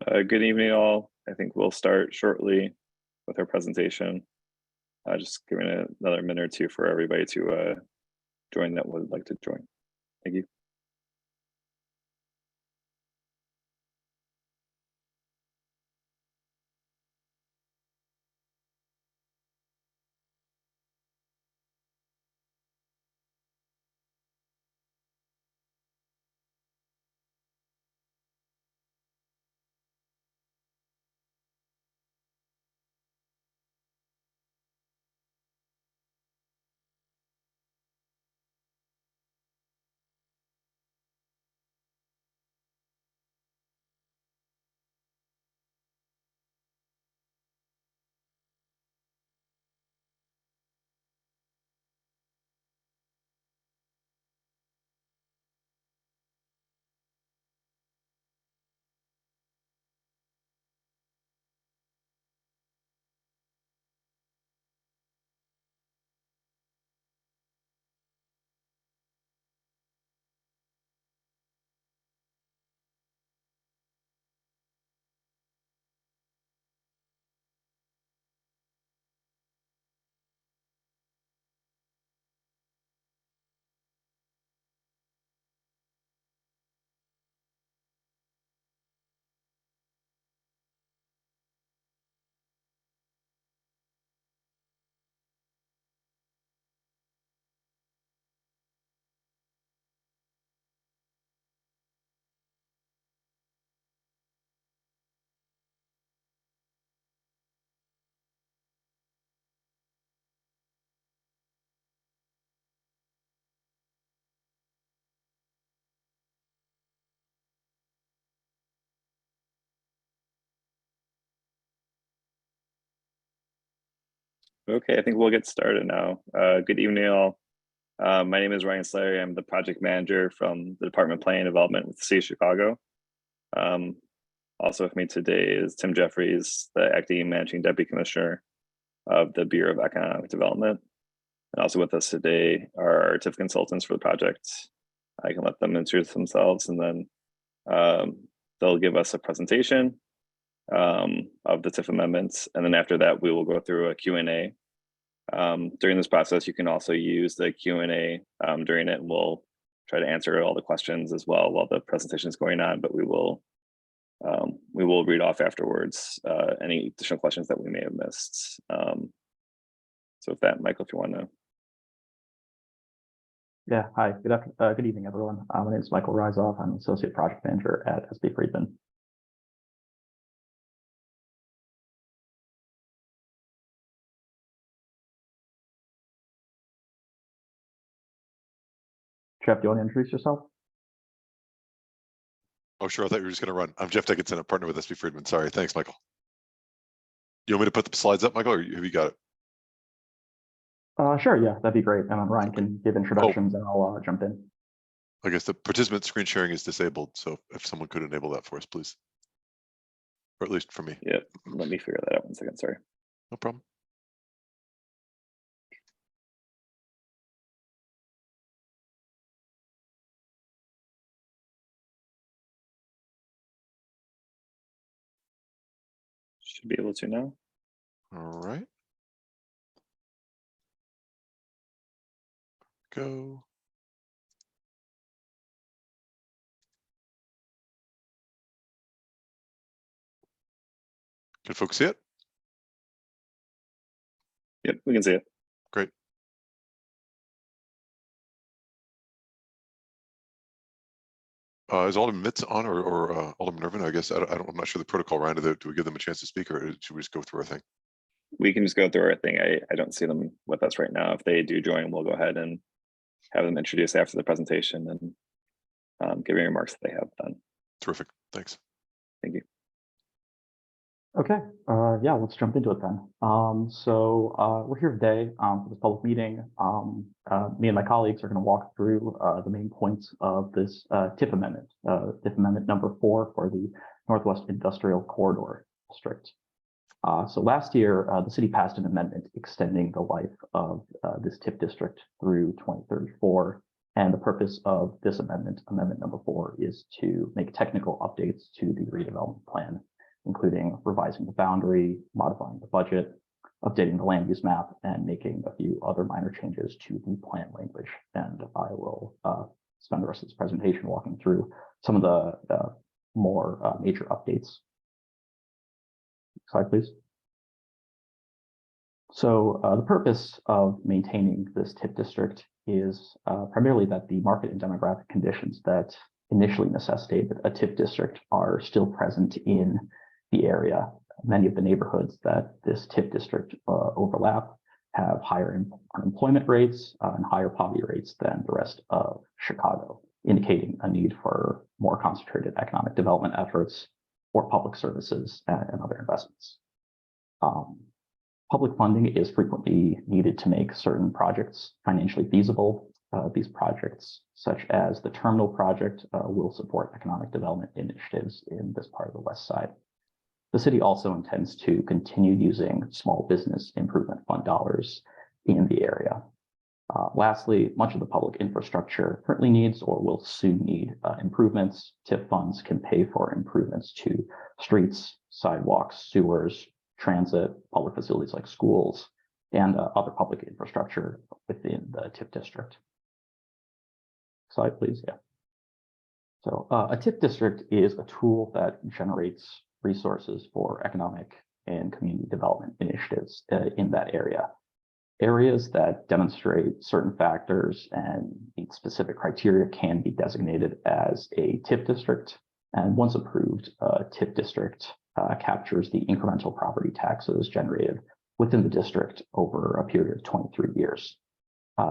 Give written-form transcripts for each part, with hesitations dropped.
Good evening, all. I think we'll start shortly with our presentation. Just giving it another minute or two for everybody to join that would like to join. Thank you. Okay, I think we'll get started now. Good evening, all. My name is Ryan Slayer. I'm the project manager from the Department of Planning and Development with the City of Chicago. Also with me today is Tim Jeffries, the acting managing deputy commissioner of the Bureau of Economic Development. And also with us today are our TIF consultants for the project. I can let them introduce themselves and then they'll give us a presentation of the TIF amendments. And then after that, we will go through a Q&A. During this process, you can also use the Q&A during it. We'll try to answer all the questions as well while the presentation is going on, but we will read off afterwards any additional questions that we may have missed. So with that, Michael, if you want to. Yeah, hi, good evening, everyone. My name is Michael Rizoff. I'm Associate Project Manager at SB Friedman. Jeff, do you want to introduce yourself? Oh, sure. I thought you were just going to run. I'm Jeff Dickinson, a partner with SB Friedman. Sorry. Thanks, Michael. You want me to put the slides up, Michael, or have you got it? Sure, yeah, that'd be great. And Ryan can give introductions and I'll jump in. I guess the participant screen sharing is disabled. So if someone could enable that for us, please. Or at least for me. Yeah, let me figure that out 1 second. Sorry. No problem. Should be able to now. All right. Go. Can folks see it? Yep, we can see it. Great. Is Alderman Mitz on or Alderman Irvin? I guess I'm not sure the protocol around it. Do we give them a chance to speak or should we just go through our thing? We can just go through our thing. I don't see them with us right now. If they do join, we'll go ahead and have them introduce after the presentation and give any remarks that they have done. Terrific. Thanks. Thank you. Okay, yeah, let's jump into it then. We're here today for this public meeting. Me and my colleagues are going to walk through the main points of this TIF amendment, TIF amendment number 4 for the Northwest Industrial Corridor District. So last year, the city passed an amendment extending the life of this TIF district through 2034. And the purpose of this amendment, amendment number 4, is to make technical updates to the redevelopment plan, including revising the boundary, modifying the budget, updating the land use map, and making a few other minor changes to the plan language. And I will spend the rest of this presentation walking through some of the more major updates. Slide, please. So the purpose of maintaining this TIF district is primarily that the market and demographic conditions that initially necessitated a TIF district are still present in the area. Many of the neighborhoods that this TIF district overlap have higher unemployment rates and higher poverty rates than the rest of Chicago, indicating a need for more concentrated economic development efforts or public services and other investments. Public funding is frequently needed to make certain projects financially feasible. These projects, such as the terminal project, will support economic development initiatives in this part of the West Side. The city also intends to continue using small business improvement fund dollars in the area. Lastly, much of the public infrastructure currently needs or will soon need improvements. TIF funds can pay for improvements to streets, sidewalks, sewers, transit, public facilities like schools, and other public infrastructure within the TIF district. Slide, please. Yeah. So a TIF district is a tool that generates resources for economic and community development initiatives in that area. Areas that demonstrate certain factors and meet specific criteria can be designated as a TIF district. And once approved, a TIF district captures the incremental property taxes generated within the district over a period of 23 years.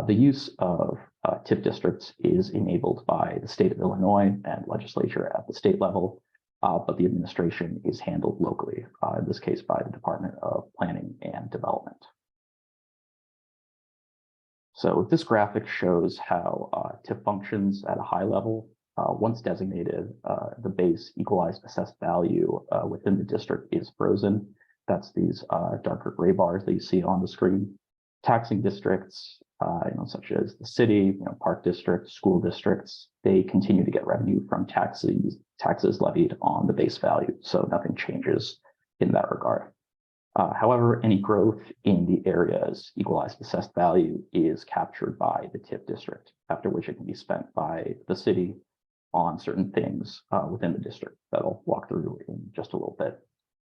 The use of TIF districts is enabled by the state of Illinois and legislature at the state level, but the administration is handled locally, in this case by the Department of Planning and Development. So this graphic shows how TIF functions at a high level. Once designated, the base equalized assessed value within the district is frozen. That's these darker gray bars that you see on the screen. Taxing districts, such as the city, park districts, school districts, they continue to get revenue from taxes levied on the base value. So nothing changes in that regard. However, any growth in the area's equalized assessed value is captured by the TIF district, after which it can be spent by the city on certain things within the district that I'll walk through in just a little bit.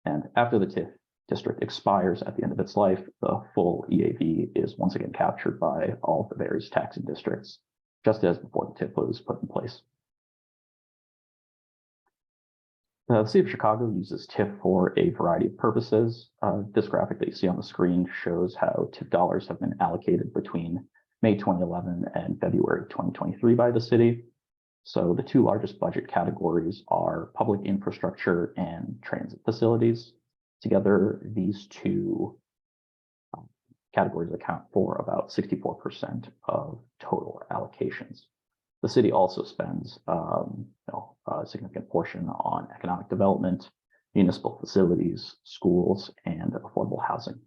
And after the TIF district expires at the end of its life, the full EAV is once again captured by all of the various taxing districts, just as before the TIF was put in place. The city of Chicago uses TIF for a variety of purposes. This graphic that you see on the screen shows how TIF dollars have been allocated between May 2011 and February 2023 by the city. So the two largest budget categories are public infrastructure and transit facilities. Together, these two categories account for about 64% of total allocations. The city also spends a significant portion on economic development, municipal facilities, schools, and affordable housing.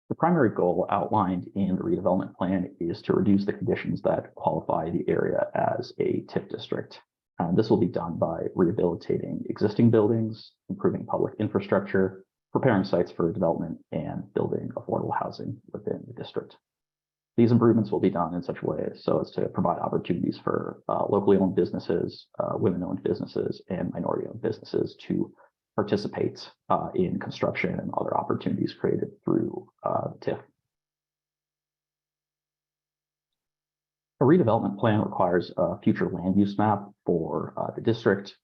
The primary goal outlined in the redevelopment plan is to reduce the conditions that qualify the area as a TIF district. This will be done by rehabilitating existing buildings, improving public infrastructure, preparing sites for development, and building affordable housing within the district. These improvements will be done in such a way so as to provide opportunities for locally owned businesses, women-owned businesses, and minority-owned businesses to participate in construction and other opportunities created through TIF. A redevelopment plan requires a future land use map for the district.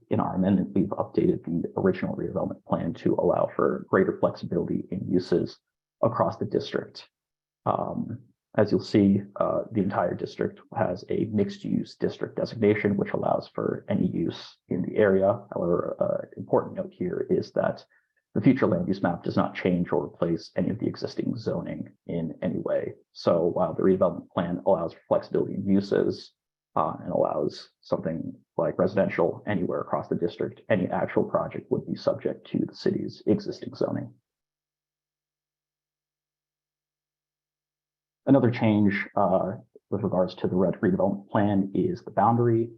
In our amendment, we've updated the original redevelopment plan to allow for greater flexibility in uses across the district. As you'll see, the entire district has a mixed-use district designation, which allows for any use in the area. However, important note here is that the future land use map does not change or replace any of the existing zoning in any way. So while the redevelopment plan allows for flexibility in uses and allows something like residential anywhere across the district, any actual project would be subject to the city's existing zoning. Another change with regards to the red redevelopment plan is the boundary.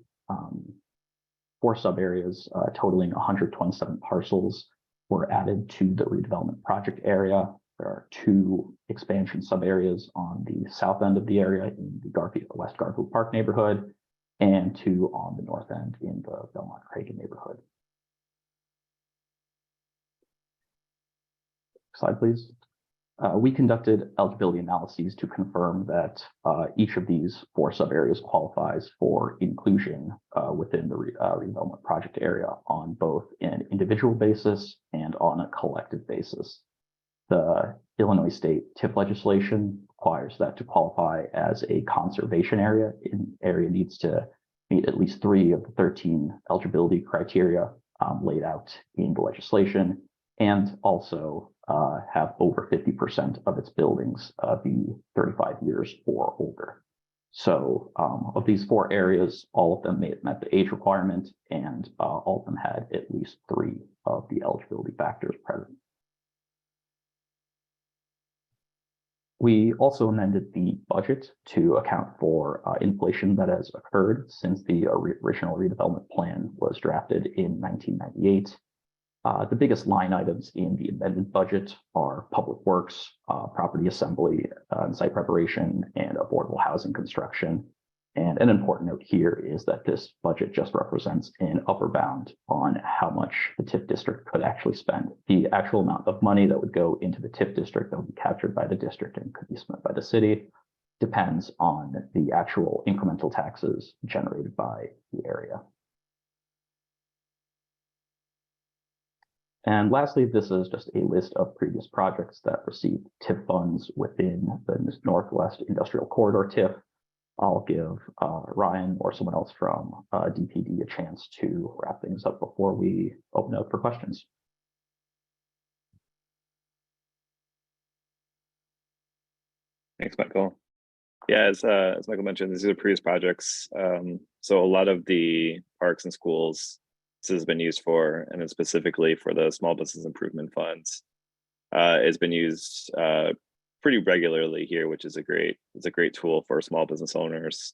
4 sub areas totaling 127 parcels were added to the redevelopment project area. There are 2 expansion sub areas on the south end of the area in the West Garfield Park neighborhood, and 2 on the north end in the Belmont Cragen neighborhood. Slide, please. We conducted eligibility analyses to confirm that each of these 4 sub areas qualifies for inclusion within the redevelopment project area on both an individual basis and on a collective basis. The Illinois state TIF legislation requires that to qualify as a conservation area, an area needs to meet at least 3 of the 13 eligibility criteria laid out in the legislation, and also have over 50% of its buildings be 35 years or older. So of these 4 areas, all of them met the age requirement, and all of them had at least 3 of the eligibility factors present. We also amended the budget to account for inflation that has occurred since the original redevelopment plan was drafted in 1998. The biggest line items in the amended budget are public works, property assembly, and site preparation, and affordable housing construction. And an important note here is that this budget just represents an upper bound on how much the TIF district could actually spend. The actual amount of money that would go into the TIF district that would be captured by the district and could be spent by the city depends on the actual incremental taxes generated by the area. And lastly, this is just a list of previous projects that received TIF funds within the Northwest Industrial Corridor TIF. I'll give Ryan or someone else from DPD a chance to wrap things up before we open up for questions. Thanks, Michael. Yeah, as Michael mentioned, these are previous projects. So a lot of the parks and schools this has been used for, and then specifically for the small business improvement funds, it's been used pretty regularly here, which is a great tool for small business owners.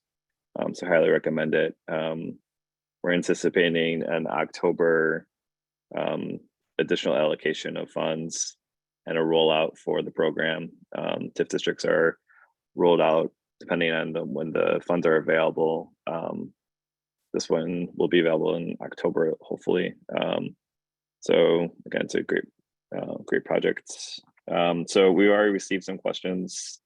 So highly recommend it. We're anticipating an October additional allocation of funds and a rollout for the program. TIF districts are rolled out depending on when the funds are available. This one will be available in October, hopefully. So again, it's a great project. So we already received some questions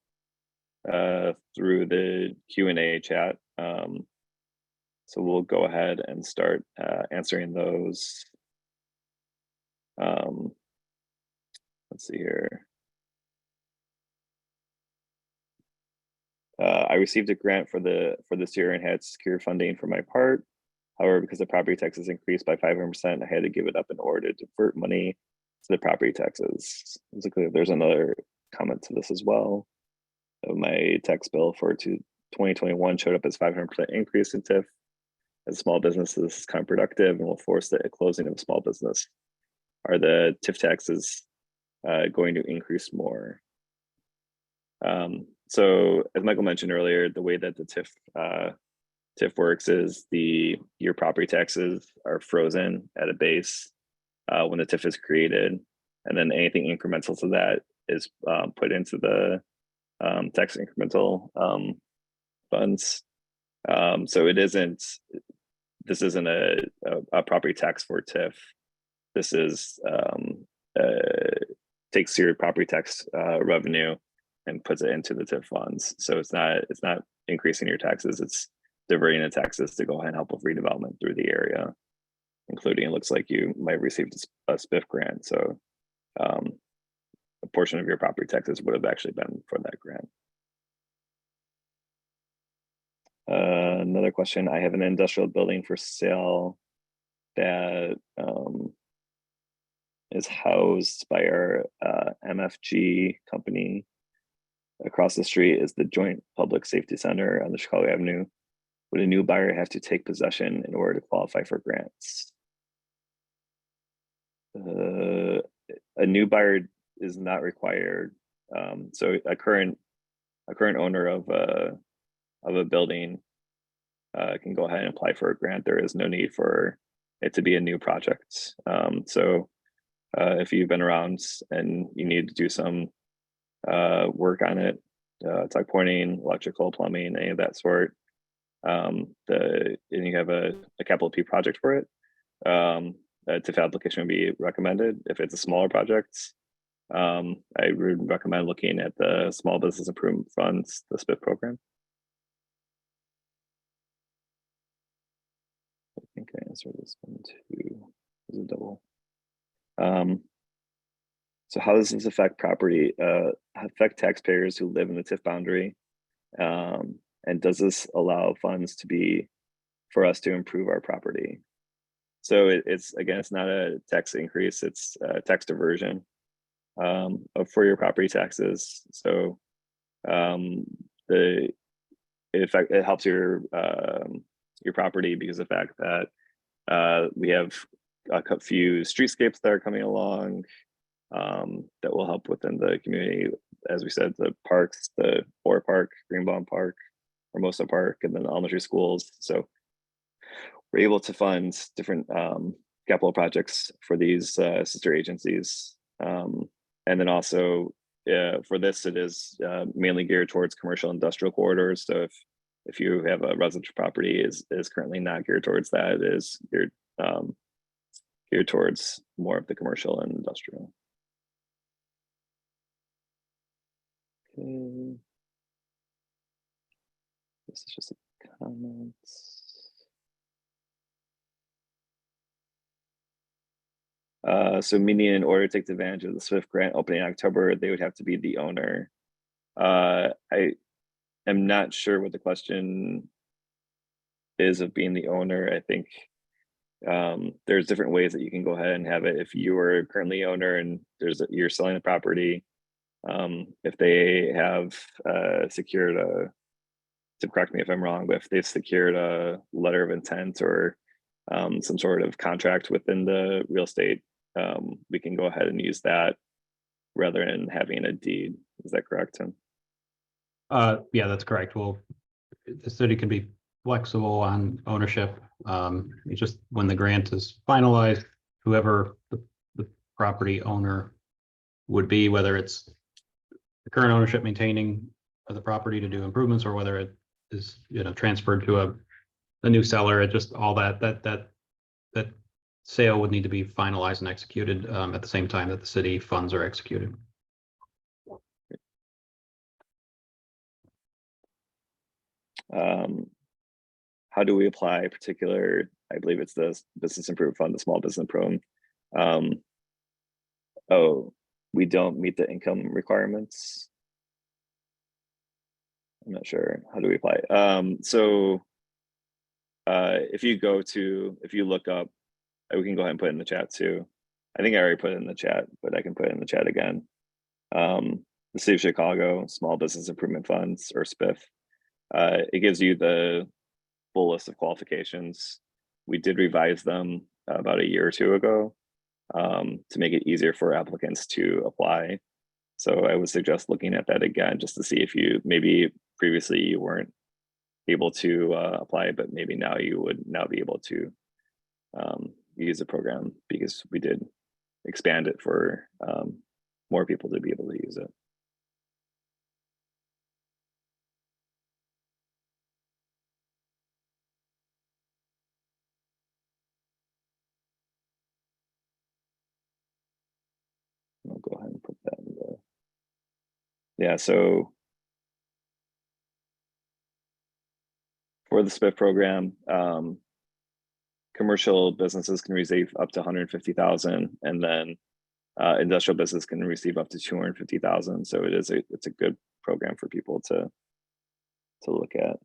through the Q&A chat. So we'll go ahead and start answering those. Let's see here. I received a grant for this year and had secure funding for my part. However, because the property taxes increased by 500%, I had to give it up in order to divert money to the property taxes. There's another comment to this as well. My tax bill for 2021 showed up as 500% increase in TIF. As small businesses is counterproductive and will force the closing of a small business. Are the TIF taxes going to increase more? So as Michael mentioned earlier, the way that the TIF works is your property taxes are frozen at a base when the TIF is created, and then anything incremental to that is put into the tax incremental funds. So this isn't a property tax for TIF. This is takes your property tax revenue and puts it into the TIF funds. So it's not increasing your taxes, it's diverting the taxes to go ahead and help with redevelopment through the area, including it looks like you might have received a SPIF grant. So a portion of your property taxes would have actually been for that grant. Another question, I have an industrial building for sale that is housed by our MFG company. Across the street is the Joint Public Safety Center on the Chicago Avenue. Would a new buyer have to take possession in order to qualify for grants? A new buyer is not required. So a current a current owner of a building can go ahead and apply for a grant. There is no need for it to be a new project. So if you've been around and you need to do some work on it, tuck pointing, electrical, plumbing, any of that sort, and you have a capital P project for it, a TIF application would be recommended. If it's a smaller project, I would recommend looking at the Small Business Improvement Funds, the SPIF program. I think I answered this one too. Is a double. So how does this affect affect taxpayers who live in the TIF boundary? And does this allow funds for us to improve our property? So it's not a tax increase, it's a tax diversion for your property taxes. So it helps your property because of the fact that we have a few streetscapes that are coming along that will help within the community. As we said, the parks, the Orr Park, Greenbaum Park, Hermosa Park, and then the elementary schools. So we're able to fund different capital projects for these sister agencies. And then also for this, it is mainly geared towards commercial industrial corridors. So if you have a residential property is currently not geared towards that, it is geared towards more of the commercial and industrial. Okay. This is just a comment. So meaning in order to take advantage of the SWIFT grant opening in October, they would have to be the owner. I am not sure what the question is of being the owner. I think there's different ways that you can go ahead and have it. If you are currently owner and you're selling the property, if they have secured to correct me if I'm wrong, but if they've secured a letter of intent or some sort of contract within the real estate, we can go ahead and use that rather than having a deed. Is that correct, Tim? Yeah, that's correct. Well, the city can be flexible on ownership. It's just when the grant is finalized, whoever the property owner would be, whether it's the current ownership maintaining the property to do improvements or whether it is transferred to a new seller, it just all that sale would need to be finalized and executed at the same time that the city funds are executed. How do we apply particular, I believe it's the Business Improvement Fund, the Small Business Improvement. Oh, we don't meet the income requirements. I'm not sure. How do we apply? So if you look up, we can go ahead and put it in the chat too. I think I already put it in the chat, but I can put it in the chat again. The City of Chicago Small Business Improvement Funds, or SPIF. It gives you the full list of qualifications. We did revise them about a year or two ago to make it easier for applicants to apply. So I would suggest looking at that again just to see if maybe previously you weren't able to apply, but maybe now you would now be able to use the program because we did expand it for more people to be able to use it. I'll go ahead and put that in the, yeah, so for the SPIF program, commercial businesses can receive up to 150,000, and then industrial business can receive up to 250,000. So it's a good program for people to look at.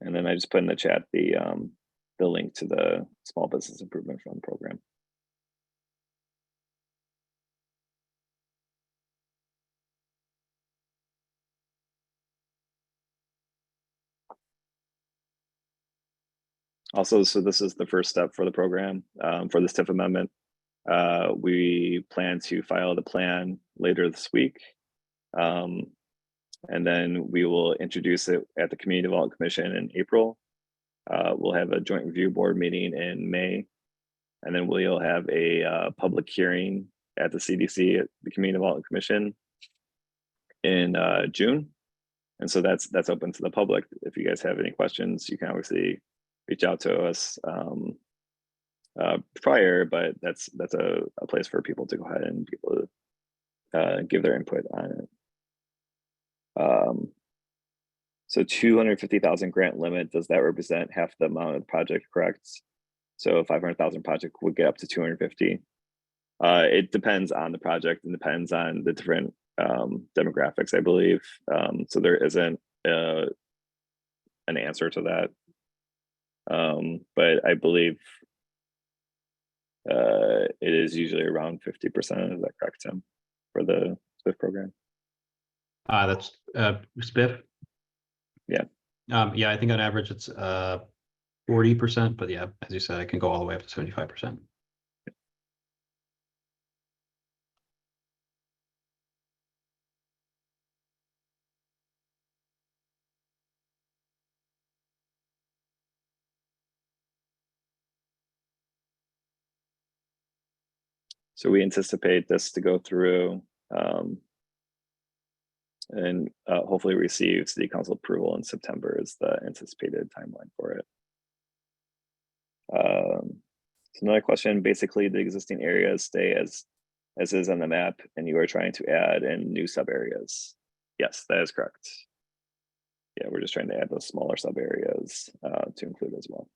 And then I just put in the chat the link to the Small Business Improvement Fund program. Also, so this is the first step for the program for this TIF amendment. We plan to file the plan later this week. And then we will introduce it at the Community Development Commission in April. We'll have a joint review board meeting in May. And then we'll have a public hearing at the CDC, at the Community Development Commission in June. And so that's open to the public. If you guys have any questions, you can obviously reach out to us prior, but that's a place for people to go ahead and be able to give their input on it. So 250,000 grant limit, does that represent half the amount of the project, correct? So 500,000 project would get up to 250. It depends on the project and depends on the different demographics, I believe. So there isn't an answer to that. But I believe it is usually around 50%. Is that correct, Tim, for the SPIF program? That's SPIF. Yeah. Yeah, I think on average it's 40%, but yeah, as you said, it can go all the way up to 75%. So we anticipate this to go through and hopefully receive city council approval in September is the anticipated timeline for it. So another question, basically the existing areas stay as is on the map and you are trying to add in new sub areas. Yes, that is correct. Yeah, we're just trying to add those smaller sub areas to include as well.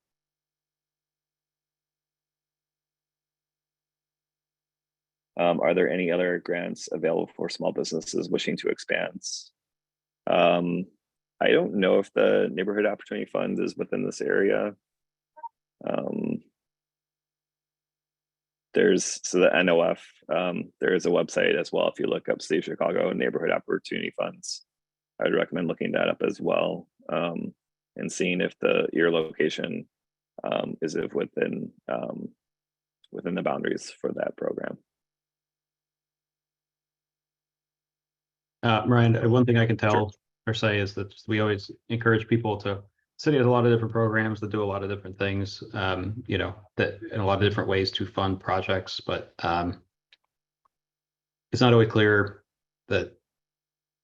Are there any other grants available for small businesses wishing to expand? I don't know if the Neighborhood Opportunity Fund is within this area. There's the NOF, there is a website as well. If you look up City of Chicago Neighborhood Opportunity Funds, I'd recommend looking that up as well and seeing if your location is within the boundaries for that program. Ryan, one thing I can tell or say is that we always encourage people to. City has a lot of different programs that do a lot of different things, you know, that in a lot of different ways to fund projects, but it's not always clear that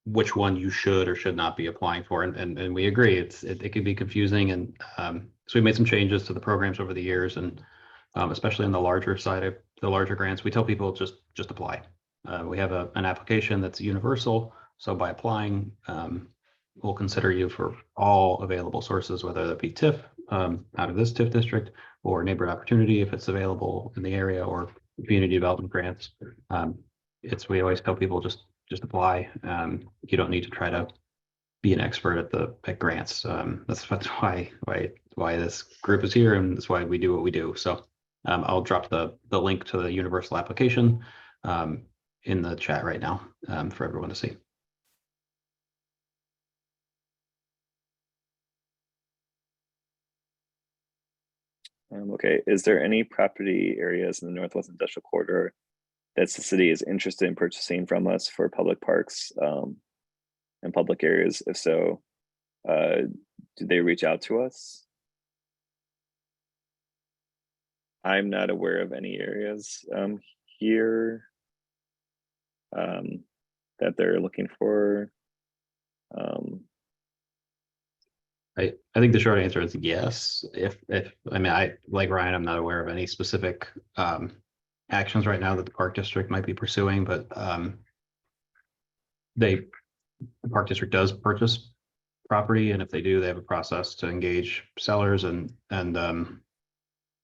which one you should or should not be applying for. And we agree, it can be confusing. And so we made some changes to the programs over the years, and especially on the larger side of the larger grants, we tell people just apply. We have an application that's universal. So by applying, we'll consider you for all available sources, whether that be TIF out of this TIF district or neighborhood opportunity if it's available in the area, or community development grants. We always tell people just apply. You don't need to try to be an expert at grants. That's why this group is here, and that's why we do what we do. So I'll drop the link to the universal application in the chat right now for everyone to see. Okay, is there any property areas in the Northwest Industrial Corridor that the city is interested in purchasing from us for public parks and public areas? If so, do they reach out to us? I'm not aware of any areas here that they're looking for. I think the short answer is yes. If I mean, I like Ryan, I'm not aware of any specific actions right now that the Park District might be pursuing, but the Park District does purchase property, and if they do, they have a process to engage sellers and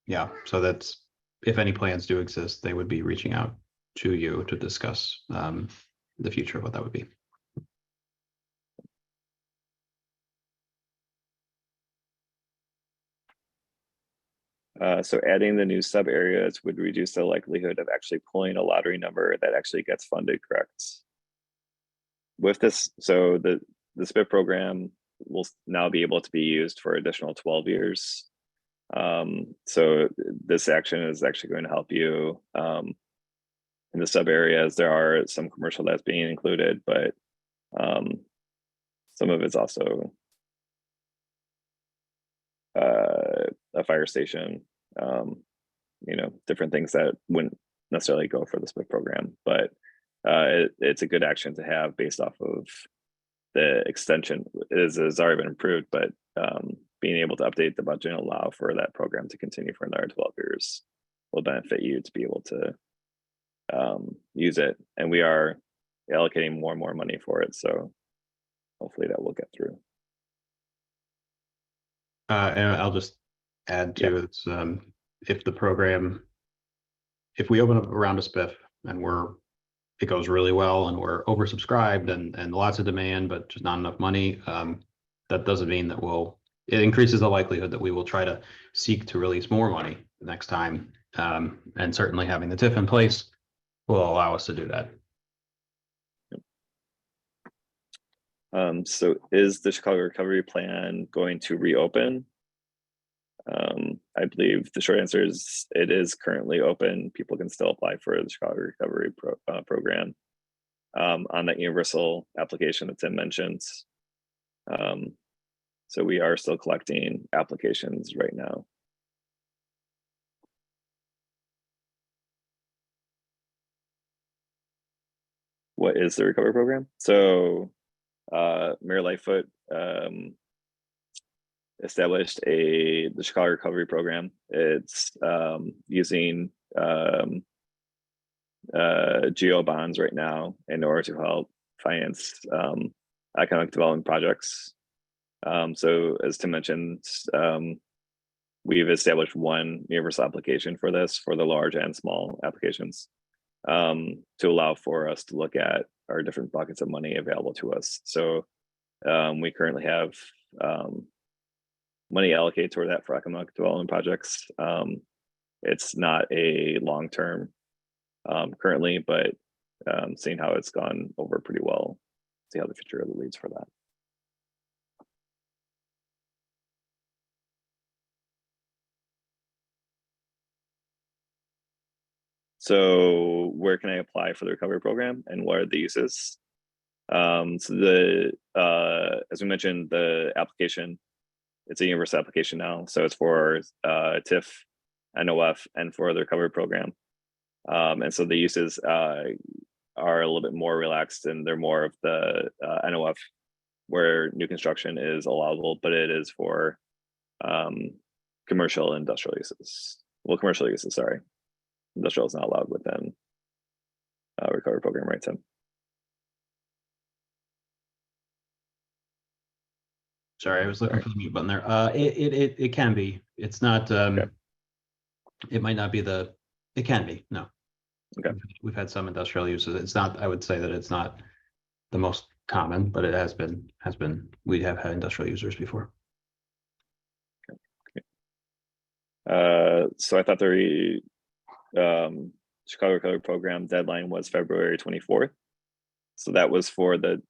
yeah, so that's, if any plans do exist, they would be reaching out to you to discuss the future of what that would be. So adding the new sub areas would reduce the likelihood of actually pulling a lottery number that actually gets funded, correct? With this, so the SPIF program will now be able to be used for additional 12 years. So this action is actually going to help you in the sub areas. There are some commercial that's being included, but some of it's also a fire station, different things that wouldn't necessarily go for the SPIF program, but it's a good action to have based off of the extension has already been approved, but being able to update the budget and allow for that program to continue for another 12 years will benefit you to be able to use it. And we are allocating more and more money for it. So hopefully that will get through. And I'll just add to it, if we open up a round of SPIF and it goes really well and we're oversubscribed and lots of demand, but just not enough money, that doesn't mean that it increases the likelihood that we will try to seek to release more money next time. And certainly having the TIF in place will allow us to do that. So is the Chicago Recovery Plan going to reopen? I believe the short answer is it is currently open. People can still apply for the Chicago Recovery Program on that universal application that Tim mentioned. So we are still collecting applications right now. What is the recovery program? So Mayor Lightfoot established the Chicago Recovery Program. It's using geo bonds right now in order to help finance economic development projects. So as Tim mentioned, we've established one universal application for this for the large and small applications to allow for us to look at our different buckets of money available to us. So we currently have money allocated toward that for economic development projects. It's not a long-term currently, but seeing how it's gone over pretty well, see how the future leads for that. So where can I apply for the recovery program and what are the uses? So as we mentioned, the application, it's a universal application now. So it's for TIF, NOF, and for the recovery program. And so the uses are a little bit more relaxed and they're more of the NOF where new construction is allowable, but it is for commercial and industrial uses. Well, commercial uses, sorry. Industrial is not allowed within recovery program, right, Tim? Sorry, I was looking for the mute button there. It can be. It's not. Okay. It might not be it can be. No. Okay. We've had some industrial uses. It's not. I would say that it's not the most common, but it has been. We have had industrial users before. Okay. So I thought the Chicago Recovery Program deadline was February 24th. So that was for the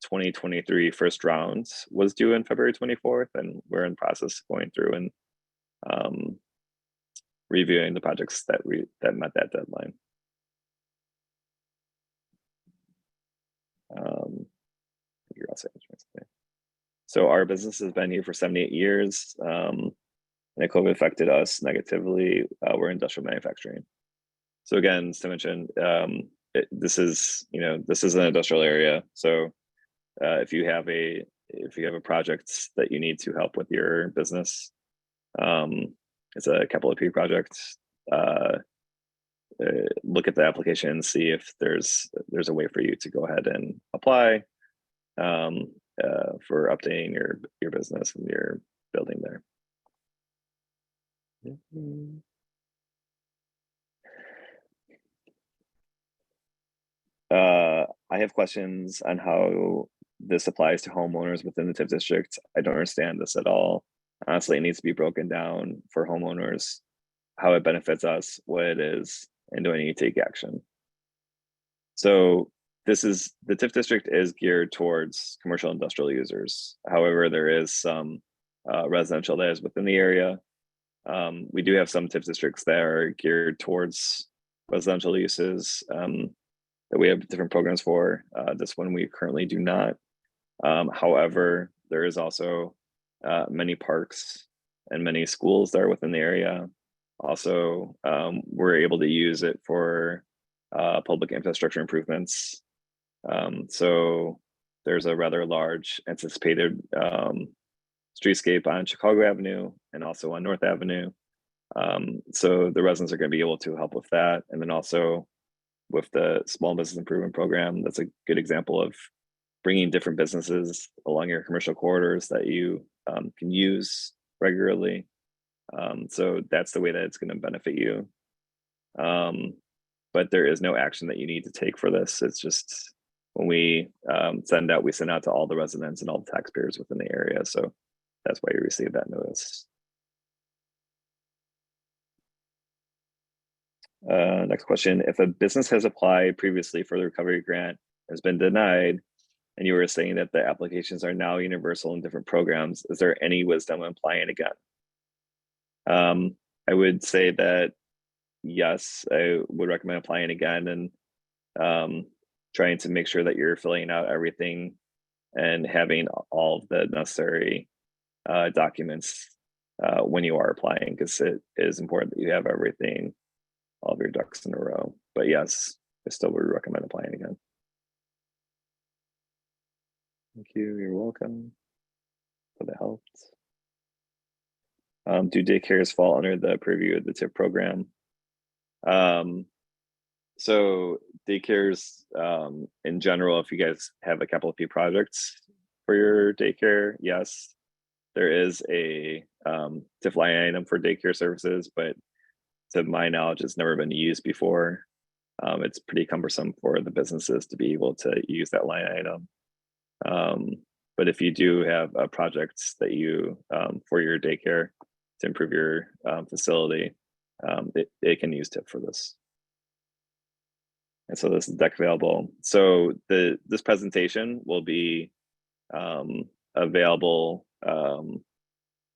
2023 first round was due in February 24th, and we're in process going through and reviewing the projects that met that deadline. So our business has been here for 78 years, and COVID affected us negatively. We're industrial manufacturing. So again, as I mentioned, this is an industrial area. So if you have a project that you need to help with your business, it's a capital P project. Look at the application and see if there's a way for you to go ahead and apply for updating your business and your building there. I have questions on how this applies to homeowners within the TIF district. I don't understand this at all. Honestly, it needs to be broken down for homeowners, how it benefits us, what it is, and do I need to take action? So the TIF district is geared towards commercial industrial users. However, there is some residential that is within the area. We do have some TIF districts that are geared towards residential uses that we have different programs for. This one we currently do not. However, there is also many parks and many schools that are within the area. Also, we're able to use it for public infrastructure improvements. So there's a rather large anticipated streetscape on Chicago Avenue and also on North Avenue. So the residents are going to be able to help with that. And then also with the small business improvement program, that's a good example of bringing different businesses along your commercial corridors that you can use regularly. So that's the way that it's going to benefit you. But there is no action that you need to take for this. It's just when we send out to all the residents and all the taxpayers within the area. So that's why you received that notice. Next question. If a business has applied previously for the recovery grant, has been denied, and you were saying that the applications are now universal in different programs, is there any wisdom in applying again? I would say that yes, I would recommend applying again and trying to make sure that you're filling out everything and having all of the necessary documents when you are applying, because it is important that you have everything, all of your ducks in a row. But yes, I still would recommend applying again. Thank you. You're welcome. For the help. Do daycares fall under the purview of the TIF program? So daycares in general, if you guys have a capital P projects for your daycare, yes, there is a TIF line item for daycare services, but to my knowledge, it's never been used before. It's pretty cumbersome for the businesses to be able to use that line item. But if you do have projects that you for your daycare to improve your facility, it can use TIF for this. And so this is deck available. So this presentation will be available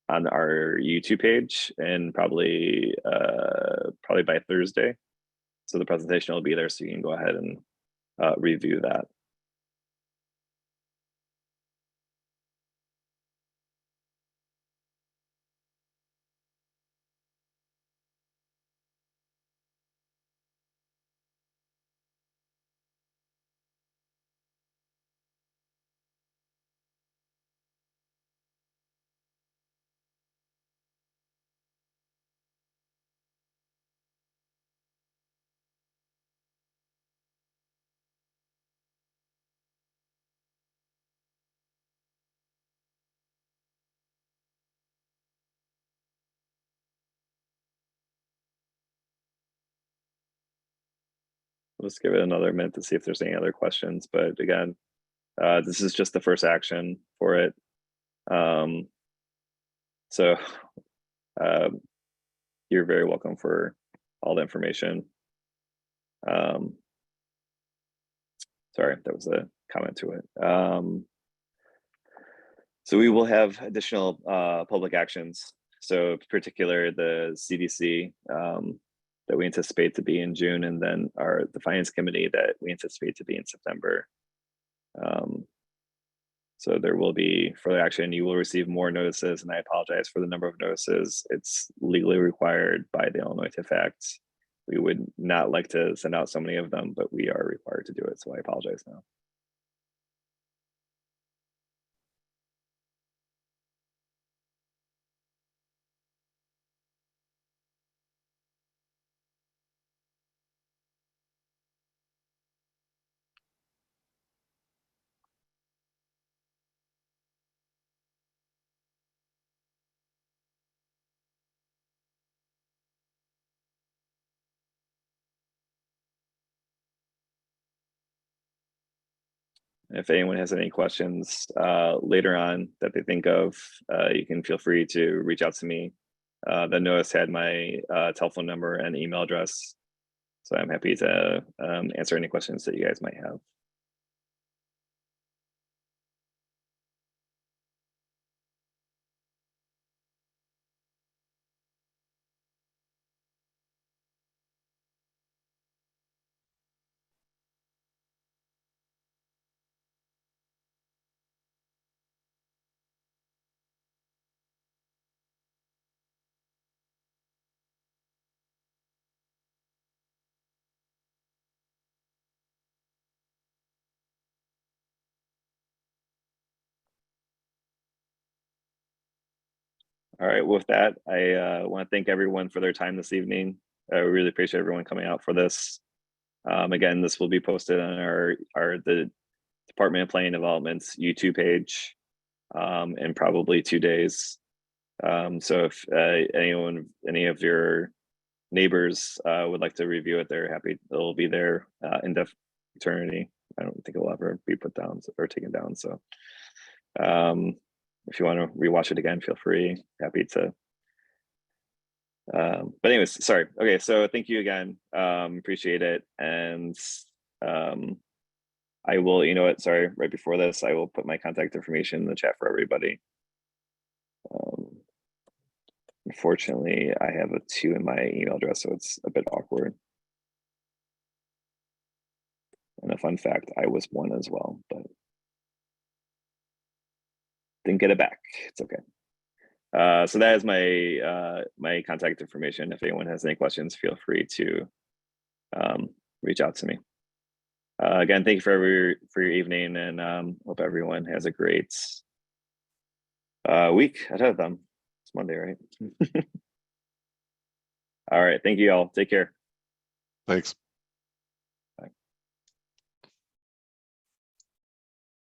on our YouTube page and probably by Thursday. So the presentation will be there, so you can go ahead and review that. Let's give it another minute to see if there's any other questions. But again, this is just the first action for it. So you're very welcome for all the information. Sorry, that was a comment to it. So we will have additional public actions. So in particular, the CDC that we anticipate to be in June, and then the finance committee that we anticipate to be in September. So there will be further action. You will receive more notices, and I apologize for the number of notices. It's legally required by the Illinois TIF Act. We would not like to send out so many of them, but we are required to do it. So I apologize now. If anyone has any questions later on that they think of, you can feel free to reach out to me. The notice had my telephone number and email address, so I'm happy to answer any questions that you guys might have. All right, with that, I want to thank everyone for their time this evening. I really appreciate everyone coming out for this. Again, this will be posted on the Department of Planning Development's YouTube page in probably 2 days. So if any of your neighbors would like to review it, they're happy. It'll be there in eternity. I don't think it'll ever be put down or taken down. So if you want to rewatch it again, feel free. Happy to. But anyways, sorry. Okay, so thank you again. Appreciate it. And I will, you know what, sorry, right before this, I will put my contact information in the chat for everybody. Unfortunately, I have a 2 in my email address, so it's a bit awkward. And a fun fact, I was 1 as well, but didn't get it back. It's okay. So that is my my contact information. If anyone has any questions, feel free to reach out to me. Again, thank you for your evening, and hope everyone has a great week ahead of them. It's Monday, right? All right, thank you all. Take care. Thanks.